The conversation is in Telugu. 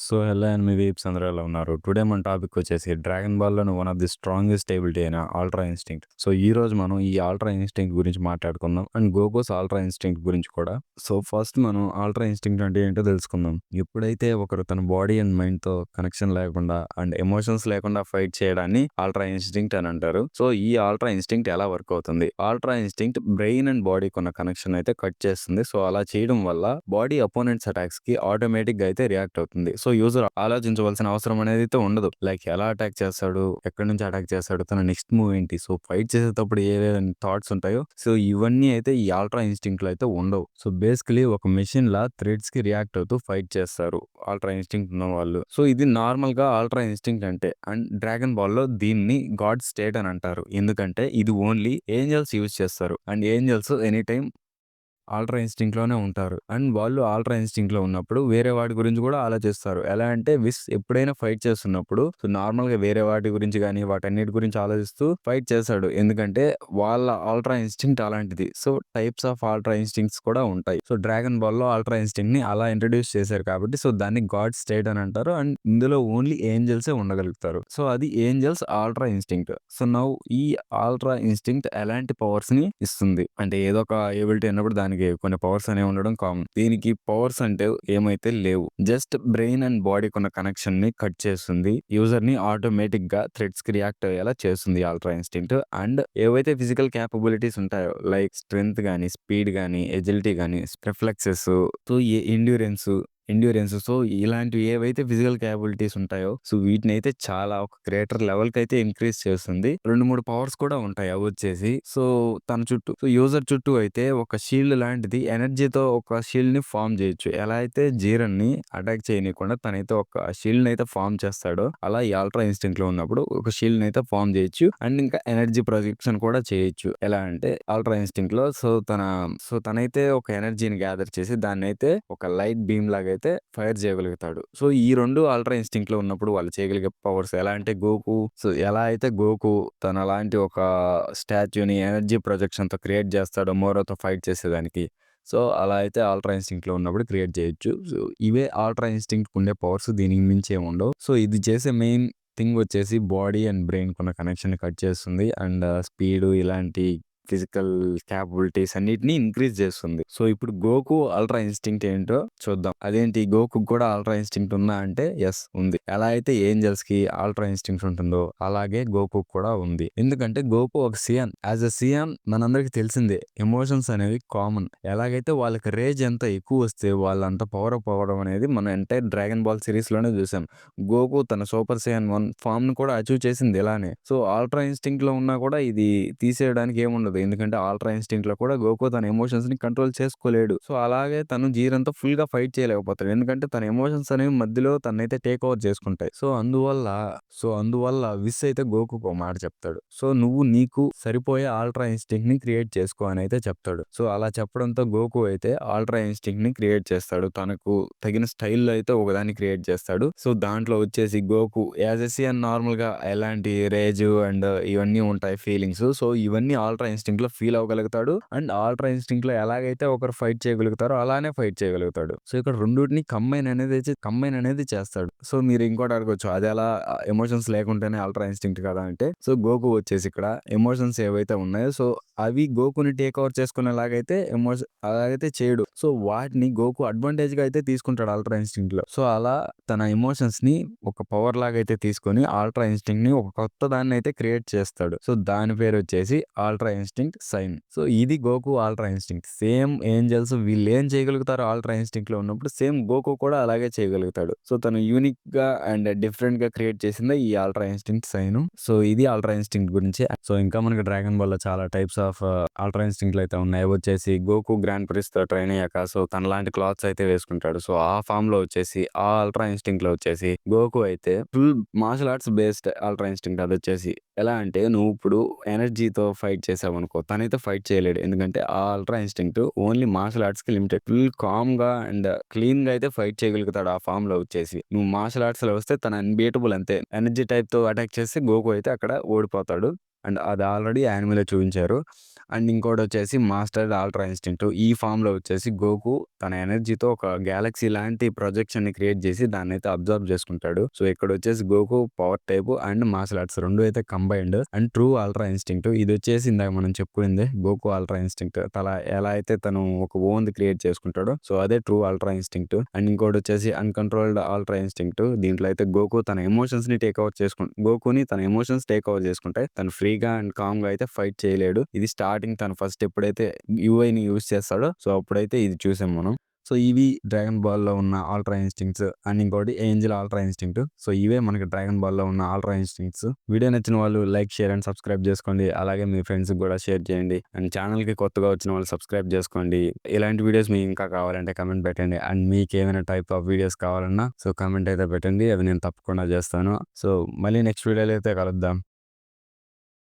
హలో అండ్ మీ వీప్స్ అందరూ ఎలా ఉన్నారు? టుడే మన టాపిక్ వచ్చేసి 'డ్రాగన్ బాల్‌లోని one of the strongest ability అయిన 'అల్ట్రా ఇన్‌స్టింక్ట్'. ఈరోజు మనం ఈ 'అల్ట్రా ఇన్‌స్టింక్ట్' గురించి మాట్లాడుకుందాం. అండ్ 'గోకుస్ అల్ట్రా ఇన్‌స్టింక్ట్' గురించి కూడా. ఫస్ట్ మనం 'అల్ట్రా ఇన్‌స్టింక్ట్' అంటే ఏంటో తెలుసుకుందాం. ఎప్పుడైతే ఒకరు తన బాడీ అండ్ మైండ్‌తో కనెక్షన్ లేకుండా అండ్ ఎమోషన్స్ లేకుండా ఫైట్ చేయడాన్ని 'అల్ట్రా ఇన్‌స్టింక్ట్' అని అంటారు. ఈ 'అల్ట్రా ఇన్‌స్టింక్ట్' ఎలా వర్క్ అవుతుంది? 'అల్ట్రా ఇన్‌స్టింక్ట్' బ్రెయిన్ అండ్ బాడీకి ఉన్న కనెక్షన్ అయితే కట్ చేస్తుంది. అలా చేయడం వల్ల బాడీ అపోనెంట్స్ అటాక్స్‌కి ఆటోమేటిక్‌గా అయితే రియాక్ట్ అవుతుంది. యూజర్ ఆలోచించవలసిన అవసరం అనేది అయితే ఉండదు. లైక్ ఎలా అటాక్ చేస్తాడు? ఎక్కడి నుంచి అటాక్ చేస్తాడు? తన నెక్స్ట్ మూవ్ ఏంటి? ఫైట్ చేసేటప్పుడు ఏవేవి థాట్స్ ఉంటాయో ఇవన్నీ అయితే ఈ 'అల్ట్రా ఇన్‌స్టింక్ట్‌లో' అయితే ఉండవు. బేసికల్లీ ఒక మెషిన్‌లా థ్రెడ్స్‌కి రియాక్ట్ అవుతూ ఫైట్ చేస్తారు 'అల్ట్రా ఇన్‌స్టింక్ట్' ఉన్నవాళ్ళు. ఇది నార్మల్‌గా 'అల్ట్రా ఇన్‌స్టింక్ట్' అంటే. అండ్ 'డ్రాగన్ బాల్‌లో' దీన్ని గాడ్ స్టేట్ అని అంటారు. ఎందుకంటే ఇది ఓన్లీ ఏంజెల్స్ యూజ్ చేస్తారు. And angels any time ultra ఇన్‌స్టింక్ట్‌లోనే ఉంటారు. అండ్ వాళ్ళు ఆల్ట్రా ఇన్‌స్టింక్ట్‌లో ఉన్నప్పుడు వేరే వాటి గురించి కూడా ఆలోచిస్తారు. ఎలా అంటే ఎప్పుడైనా ఫైట్ చేస్తున్నప్పుడు నార్మల్‌గా వేరే వాటి గురించి గాని, వాటన్నిటి గురించి ఆలోచిస్తూ ఫైట్ చేస్తాడు. ఎందుకంటే వాళ్ళ ఆల్ట్రా ఇన్‌స్టింక్ట్ అలాంటిది. టైప్స్ ఆఫ్ ఆల్ట్రా ఇన్‌స్టింక్ట్స్ కూడా ఉంటాయి. 'డ్రాగన్ బాల్‌లో' ఆల్ట్రా ఇన్‌స్టింక్ట్‌ని అలా ఇంట్రొడ్యూస్ చేశారు కాబట్టి దాన్ని గాడ్ స్టేట్ అని అంటారు. అండ్ ఇందులో ఓన్లీ ఏంజెల్సే ఉండగలుగుతారు. అది ఏంజెల్స్ ఆల్ట్రా ఇన్‌స్టింక్ట్. నౌ ఈ ఆల్ట్రా ఇన్‌స్టింక్ట్ ఎలాంటి పవర్స్‌ని ఇస్తుంది? అంటే ఏదో ఒక ఎబిలిటీ అన్నప్పుడు దానికి కొన్ని పవర్స్ అనేవి ఉండడం కామన్. దీనికి పవర్స్ అంటే ఏమైతే లేవు. జస్ట్ బ్రెయిన్ అండ్ బాడీకి ఉన్న కనెక్షన్ ని కట్ చేస్తుంది. యూజర్ ని ఆటోమేటిక్ గా థ్రెడ్స్ కి రియాక్ట్ అయ్యేలా చేస్తుంది ఆల్ట్రా ఇన్‌స్టింక్ట్. అండ్ ఏవైతే ఫిజికల్ క్యాపబిలిటీస్ ఉంటాయో లైక్ స్ట్రెంగ్త్ గాని, స్పీడ్ గాని, ఎజిలిటీ గాని, రిఫ్లెక్సెస్, ఎండ్యూరెన్స్ ఎండ్యూరెన్స్ ఇలాంటివి ఏవైతే ఫిజికల్ క్యాపబిలిటీస్ ఉంటాయో వీటినైతే చాలా ఒక క్రియేటర్ లెవెల్‌కి అయితే ఇంక్రీజ్ చేస్తుంది. 2, 3 పవర్స్ కూడా ఉంటాయి. అవొచ్చేసి తన చుట్టూ యూజర్ చుట్టూ అయితే ఒక షీల్డ్ లాంటిది ఎనర్జీతో ఒక షీల్డ్‌ని ఫార్మ్ చేయొచ్చు. ఎలా అయితే జీరన్‌ని అటాక్ చేయనీయకుండా తనైతే ఒక షీల్డ్‌ని అయితే ఫార్మ్ చేస్తాడో అలా ఈ అల్ట్రా ఇన్‌స్టింక్ట్‌లో ఉన్నప్పుడు ఒక షీల్డ్‌ని అయితే ఫార్మ్ చేయొచ్చు. అండ్ ఇంకా ఎనర్జీ ప్రొజెక్షన్ కూడా చేయొచ్చు. ఎలా అంటే అల్ట్రా ఇన్‌స్టింక్ట్‌లో తనైతే ఒక ఎనర్జీని గ్యాదర్ చేసి దాన్నైతే ఒక లైట్ బీమ్ లాగా అయితే ఫైర్ చేయగలుగుతాడు. ఈ 2 అల్ట్రా ఇన్‌స్టింక్ట్‌లో ఉన్నప్పుడు వాళ్ళు చేయగలిగే పవర్స్ ఎలా అంటే ఎలా అయితే గోకు తనలాంటి ఒక స్టాచ్యూని ఎనర్జీ ప్రొజెక్షన్‌తో క్రియేట్ చేస్తాడో మోరోతో ఫైట్ చేసేదానికి. అలా అయితే అల్ట్రా ఇన్‌స్టింక్ట్‌లో ఉన్నప్పుడు క్రియేట్ చేయొచ్చు. ఇవే అల్ట్రా ఇన్‌స్టింక్ట్‌కి ఉండే పవర్స్, దీనికి మించి ఏమి ఉండవు. ఇది చేసే మెయిన్ థింగ్ వచ్చేసి బాడీ అండ్ బ్రెయిన్‌కి ఉన్న కనెక్షన్‌ని కట్ చేస్తుంది. అండ్ స్పీడు ఇలాంటి ఫిజికల్ క్యాపబిలిటీస్ అన్నిటిని ఇంక్రీజ్ చేస్తుంది. ఇప్పుడు గోకు అల్ట్రా ఇన్‌స్టింక్ట్ ఏంటో చూద్దాం. అదేంటి గోకుకి కూడా అల్ట్రా ఇన్‌స్టింక్ట్ ఉందా అంటే యెస్ ఉంది. ఎలా అయితే ఏంజెల్స్‌కి అల్ట్రా ఇన్‌స్టింక్ట్ ఉంటుందో అలాగే గోకుకి కూడా ఉంది. ఎందుకంటే గోకు ఒక సియాన్. యాస్ ఎ సియాన్ మనందరికీ తెలిసిందే ఎమోషన్స్ అనేవి కామన్. ఎలాగైతే వాళ్ళకి రేజ్ ఎంత ఎక్కువొస్తే వాళ్ళంత పవర్ అప్ అవ్వడం అనేది మనం ఎంటైర్ 'డ్రాగన్ బాల్' సిరీస్‌లోనే చూసాం. గోకు తన సూపర్ సైయాన్ 1 ఫార్మ్‌ని కూడా అచీవ్ చేసింది ఇలానే. అల్ట్రా ఇన్‌స్టింక్ట్‌లో ఉన్నా కూడా ఇది తీసేయడానికి ఏముండదు. ఎందుకంటే అల్ట్రా ఇన్‌స్టింక్ట్‌లో కూడా గోకు తన ఎమోషన్స్‌ని కంట్రోల్ చేసుకోలేడు. అలాగే తను జీరన్‌తో ఫుల్‌గా ఫైట్ చేయలేకపోతాడు. ఎందుకంటే తన ఎమోషన్స్ అనేవి మధ్యలో తననైతే టేక్ ఓవర్ చేసుకుంటాయి. అందువల్ల విస్ అయితే గోకుకి ఒక మాట చెప్తాడు. నువ్వు నీకు సరిపోయే అల్ట్రా ఇన్‌స్టింక్ట్‌ని క్రియేట్ చేసుకో అని అయితే చెప్తాడు. అలా చెప్పడంతో గోకు అయితే అల్ట్రా ఇన్‌స్టింక్ట్‌ని క్రియేట్ చేస్తాడు. తనకు తగిన స్టైల్‌లో అయితే ఒకదాన్ని క్రియేట్ చేస్తాడు. దాంట్లో వచ్చేసి గోకు యాస్ ఎ సియాన్ నార్మల్‌గా ఎలాంటి రేజ్ అండ్ ఇవన్నీ ఉంటాయి ఫీలింగ్స్. ఇవన్నీ అల్ట్రా ఇన్‌స్టింక్ట్‌లో ఫీల్ అవ్వగలుగుతాడు. అండ్ అల్ట్రా ఇన్‌స్టింక్ట్‌లో ఎలాగైతే ఒకరు ఫైట్ చేయగలుగుతారో అలానే ఫైట్ చేయగలుగుతాడు. ఇక్కడ రెండిటిని కంబైన్ అనేది చేస్తాడు. మీరు ఇంకోటి అడగొచ్చు అదెలా ఎమోషన్స్ లేకుంటేనే అల్ట్రా ఇన్‌స్టింక్ట్ కదా అంటే గోకు వచ్చేసి ఇక్కడ ఎమోషన్స్ ఏవైతే ఉన్నాయో అవి గోకుని టేక్ ఓవర్ చేసుకునేలాగైతే అలాగైతే చేయడు. వాటిని గోకు అడ్వాంటేజ్‌గా అయితే తీసుకుంటాడు అల్ట్రా ఇన్‌స్టింక్ట్‌లో. అలా తన ఎమోషన్స్‌ని ఒక పవర్ లాగా అయితే తీసుకొని అల్ట్రా ఇన్‌స్టింక్ట్‌ని ఒక కొత్త దాన్ని అయితే క్రియేట్ చేస్తాడు. దాని పేరు వచ్చేసి అల్ట్రా ఇన్‌స్టింక్ట్ సైన్. ఇది Goku ultra instinct. Same angels వీళ్ళేం చేయగలుగుతారో అల్ట్రా ఇన్‌స్టింక్ట్‌లో ఉన్నప్పుడు సేమ్ గోకు కూడా అలాగే చేయగలుగుతాడు. తను యూనిక్‌గా అండ్ డిఫరెంట్‌గా క్రియేట్ చేసిందే ఈ అల్ట్రా ఇన్‌స్టింక్ట్ సైన్. ఇది అల్ట్రా ఇన్‌స్టింక్ట్ గురించి. ఇంకా మనకి 'డ్రాగన్ బాల్‌లో' చాలా టైప్స్ ఆఫ్ అల్ట్రా ఇన్‌స్టింక్ట్‌లు అయితే ఉన్నాయి. అవి వచ్చేసి గోకు గ్రాండ్ ప్రిన్స్‌తో ట్రైన్ అయ్యాక తనలాంటి క్లాత్స్ అయితే వేసుకుంటాడు. ఆ ఫార్మ్‌లో వచ్చేసి ఆ అల్ట్రా ఇన్‌స్టింక్ట్‌లో వచ్చేసి గోకు అయితే full martial arts based ultra instinct అదొచ్చేసి. ఎలా అంటే నువ్వు ఇప్పుడు ఎనర్జీతో ఫైట్ చేసావనుకో తనైతే ఫైట్ చేయలేడు. ఎందుకంటే ఆ అల్ట్రా ఇన్‌స్టింక్ట్ ఓన్లీ మార్షల్ ఆర్ట్స్‌కి లిమిటెడ్. ఫుల్ కామ్‌గా అండ్ క్లీన్‌గా అయితే ఫైట్ చేయగలుగుతాడు ఆ ఫార్మ్‌లో వచ్చేసి. నువ్వు మార్షల్ ఆర్ట్స్‌లో వస్తే తను అన్‌బీటబుల్ అంతే. ఎనర్జీ టైప్‌తో అటాక్ చేస్తే గోకు అయితే అక్కడ ఓడిపోతాడు. అండ్ అది ఆల్రెడీ యానిమేలో చూపించారు. అండ్ ఇంకోటొచ్చేసి మాస్టర్డ్ అల్ట్రా ఇన్‌స్టింక్ట్. ఈ ఫార్మ్‌లో వచ్చేసి గోకు తన ఎనర్జీతో ఒక గ్యాలక్సీ లాంటి ప్రొజెక్షన్‌ని క్రియేట్ చేసి దాన్నైతే అబ్జార్బ్ చేసుకుంటాడు. సో, ఇక్కడొచ్చేసి Goku power type and martial arts 2 అయితే combined and true ultra instinct. ఇదొచ్చేసి ఇందాక మనం చెప్పుకునిందే గోకు అల్ట్రా ఇన్‌స్టింక్ట్. ఎలా అయితే తను ఒక ఓన్‌ది క్రియేట్ చేసుకుంటాడో సో, అదే ట్రూ అల్ట్రా ఇన్‌స్టింక్ట్. అండ్ ఇంకోటొచ్చేసి అన్‌కంట్రోల్డ్ అల్ట్రా ఇన్‌స్టింక్ట్. దీంట్లో అయితే గోకుని తన ఎమోషన్స్ టేక్ ఓవర్ చేసుకుంటాయి. తను ఫ్రీగా అండ్ కామ్‌గా అయితే ఫైట్ చేయలేడు. ఇది స్టార్టింగ్ తను ఫస్ట్ ఎప్పుడైతే యూఐని యూజ్ చేస్తాడో సో, అప్పుడైతే ఇది చూసాం మనం. సో, ఇవి 'డ్రాగన్ బాల్‌లో' ఉన్న అల్ట్రా ఇన్‌స్టింక్ట్స్ అండ్ ఇంకోటి 'ఏంజెల్ అల్ట్రా ఇన్‌స్టింక్ట్'. సో, ఇవే మనకి 'డ్రాగన్ బాల్‌లో' ఉన్న అల్ట్రా ఇన్‌స్టింక్ట్స్. వీడియో నచ్చిన వాళ్ళు లైక్, షేర్ అండ్ సబ్స్క్రైబ్ చేసుకోండి. అలాగే మీ ఫ్రెండ్స్‌కి కూడా షేర్ చేయండి. అండ్ ఛానల్‌కి కొత్తగా వచ్చిన వాళ్ళు సబ్స్క్రైబ్ చేసుకోండి. ఇలాంటి వీడియోస్ మీకు ఇంకా కావాలంటే కామెంట్ పెట్టండి. అండ్ మీకేమైనా టైప్ ఆఫ్ వీడియోస్ కావాలన్నా సో, కామెంట్ అయితే పెట్టండి. అవి నేను తప్పకుండా చేస్తాను. సో, మళ్ళీ నెక్స్ట్ వీడియోలో అయితే కలుద్దాం.